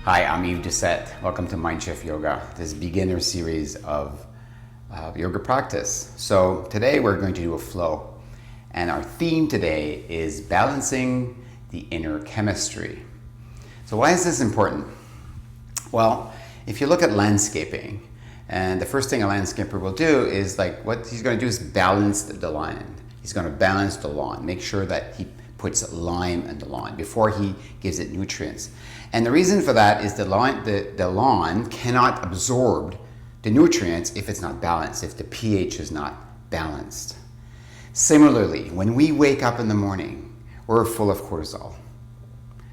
Hi, I'm Yves Doucet. Welcome to Mindshift Yoga, this beginner series of yoga practice. So today we're going to do a flow, and our theme today is balancing the inner chemistry. So why is this important? Well, if you look at landscaping, and the first thing a landscaper will do is what he's going to do is balance the land. He's going to balance the lawn, make sure that he puts lime in the lawn before he gives it nutrients. And the reason for that is the lawn cannot absorb the nutrients if it's not balanced, if the pH is not balanced. Similarly, when we wake up in the morning, we're full of cortisol.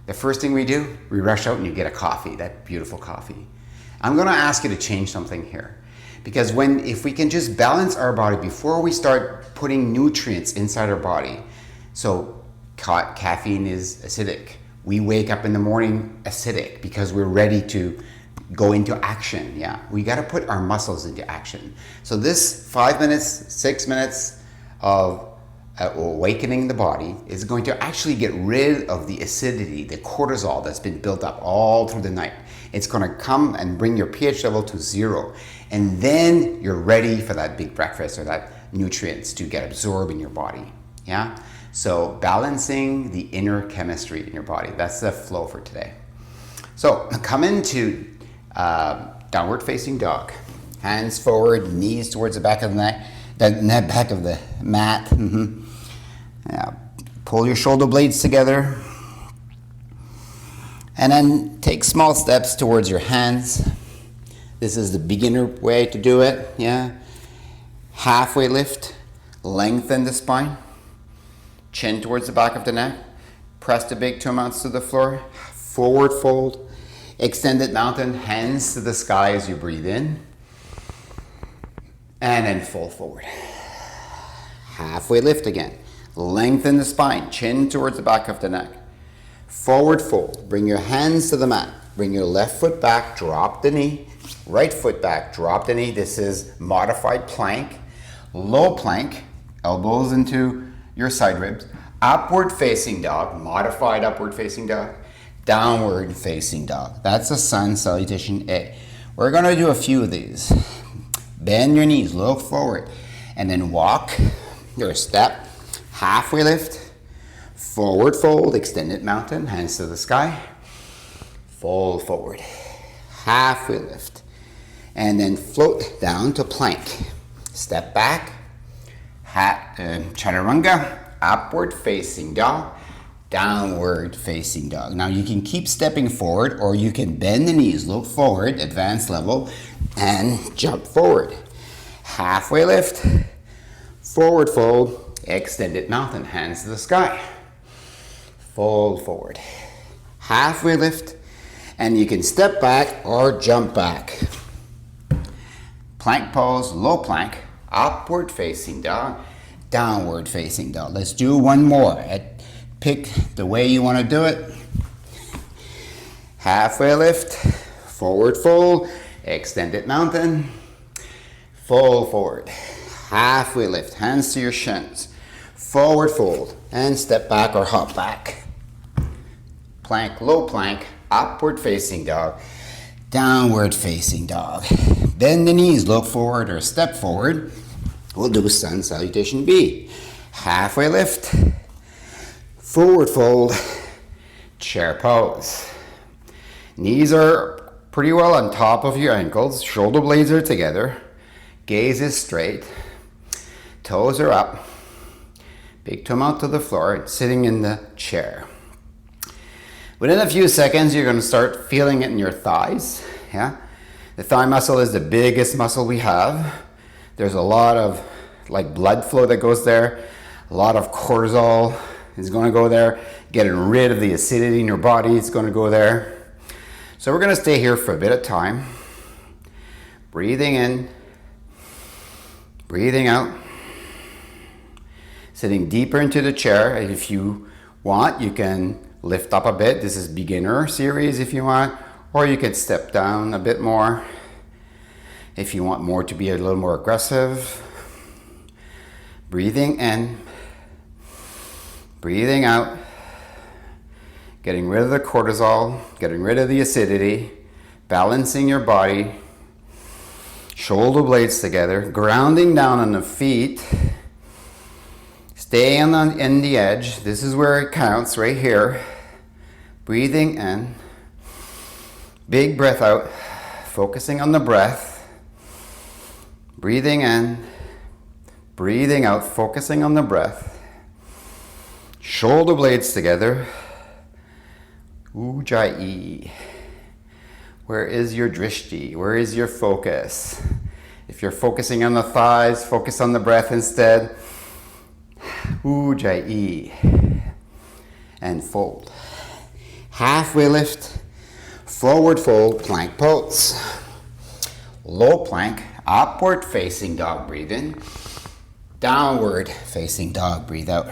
The first thing we do, we rush out and you get a coffee, that beautiful coffee. I'm going to ask you to change something here. Because if we can just balance our body before we start putting nutrients inside our body, so caffeine is acidic. We wake up in the morning acidic because we're ready to go into action. Yeah, we got to put our muscles into action. So this 5 minutes, 6 minutes of awakening the body is going to actually get rid of the acidity, the cortisol that's been built up all through the night. It's going to come and bring your pH level to 0. And then you're ready for that big breakfast or that nutrients to get absorbed in your body. Yeah. So balancing the inner chemistry in your body. That's the flow for today. So come into downward facing dog. Hands forward, knees towards the back of the neck, back of the mat. Mm-hmm. Yeah. Pull your shoulder blades together. And then take small steps towards your hands. This is the beginner way to do it. Yeah. Halfway lift, lengthen the spine. Chin towards the back of the neck. Press the big toe mounts to the floor. Forward fold. Extended mountain. Hands to the sky as you breathe in. And then fold forward. Halfway lift again. Lengthen the spine. Chin towards the back of the neck. Forward fold. Bring your hands to the mat. Bring your left foot back. Drop the knee. Right foot back. Drop the knee. This is modified plank. Low plank. Elbows into your side ribs. Upward facing dog, modified upward facing dog. Downward facing dog. That's a sun salutation A. We're going to do a few of these. Bend your knees, look forward, and then walk your step. Halfway lift, forward fold, extended mountain, hands to the sky. Fold forward. Halfway lift, and then float down to plank. Step back. Chaturanga, upward facing dog, downward facing dog. Now you can keep stepping forward or you can bend the knees, look forward, advanced level, and jump forward. Halfway lift, forward fold, extended mountain, hands to the sky. Fold forward. Halfway lift, and you can step back or jump back. Plank pose, low plank. Upward facing dog, downward facing dog. Let's do one more. Pick the way you want to do it. Halfway lift, forward fold, extended mountain, fold forward. Halfway lift, hands to your shins, forward fold, and step back or hop back. Plank, low plank, upward facing dog, downward facing dog. Bend the knees, look forward or step forward. We'll do sun salutation B. Halfway lift, forward fold, chair pose. Knees are pretty well on top of your ankles. Shoulder blades are together. Gaze is straight. Toes are up. Big toe out to the floor, sitting in the chair. Within a few seconds, you're going to start feeling it in your thighs. Yeah, the thigh muscle is the biggest muscle we have. There's a lot of blood flow that goes there. A lot of cortisol is going to go there. Getting rid of the acidity in your body is going to go there. So we're going to stay here for a bit of time. Breathing in, breathing out. Sitting deeper into the chair. If you want, you can lift up a bit. This is beginner series if you want. Or you can step down a bit more if you want more to be a little more aggressive. Breathing in, breathing out. getting rid of the cortisol, getting rid of the acidity, balancing your body, shoulder blades together, grounding down on the feet, stay in the edge. This is where it counts, right here. Breathing in, big breath out, focusing on the breath, breathing in, breathing out, focusing on the breath, shoulder blades together, Ujjayi. Where is your drishti? Where is your focus? If you're focusing on the thighs, focus on the breath instead. Ujjayi. And fold. Halfway lift, forward fold, plank pose. Low plank, upward facing dog, breathe in. Downward facing dog, breathe out.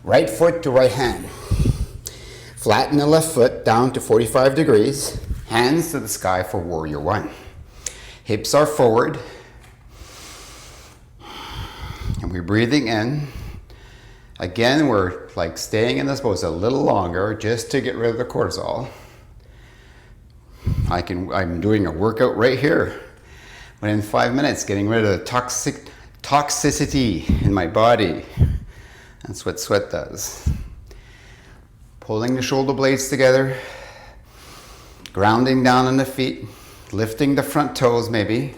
Right foot to right hand. Flatten the left foot down to 45 degrees. Hands to the sky for warrior one. Hips are forward. And we're breathing in. Again, we're like staying in this pose a little longer just to get rid of the cortisol. I'm doing a workout right here. Within 5 minutes, getting rid of the toxicity in my body. That's what sweat does. Pulling the shoulder blades together, grounding down on the feet, lifting the front toes maybe.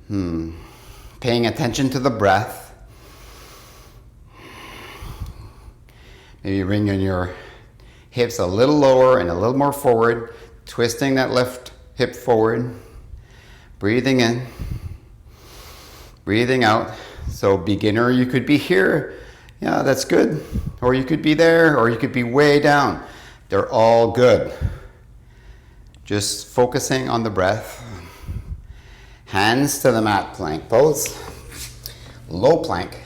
Paying attention to the breath. Maybe bringing your hips a little lower and a little more forward, twisting that left hip forward, breathing in, breathing out. So beginner, you could be here, yeah, that's good. Or you could be there, or you could be way down. They're all good. Just focusing on the breath. Hands to the mat, plank pose. Low plank,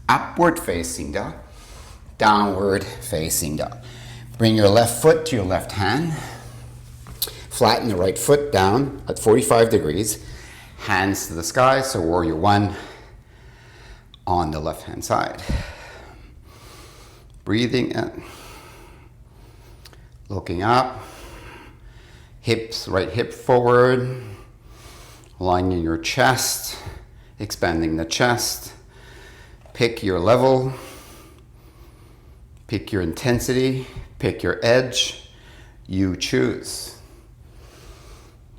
upward facing dog. Downward facing dog. Bring your left foot to your left hand. Flatten the right foot down at 45 degrees. Hands to the sky, so warrior one on the left hand side. Breathing in. Looking up. Hips, right hip forward. Aligning your chest. Expanding the chest. Pick your level. Pick your intensity, pick your edge, you choose.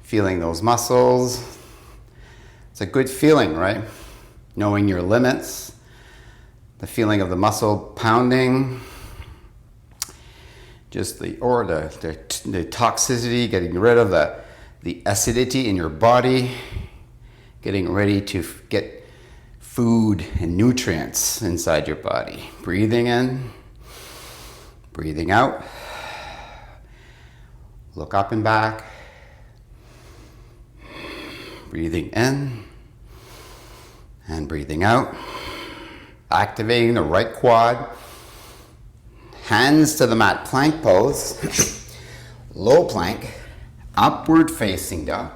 Feeling those muscles. It's a good feeling, right? Knowing your limits, the feeling of the muscle pounding, just the toxicity, getting rid of the acidity in your body, getting ready to get food and nutrients inside your body. Breathing in. Breathing out, look up and back, breathing in and breathing out, activating the right quad, hands to the mat, plank pose, low plank, upward facing dog,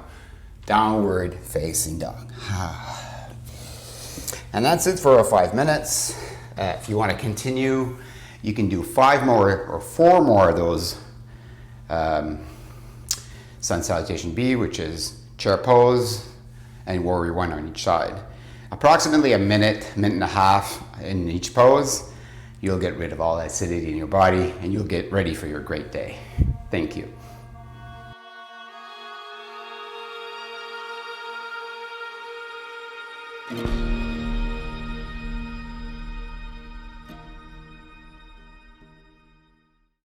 downward facing dog. And that's it for our 5 minutes. If you want to continue, you can do 5 more or 4 more of those sun salutation B, which is chair pose, and warrior one on each side. Approximately a minute and a half in each pose. You'll get rid of all that acidity in your body and you'll get ready for your great day. Thank you.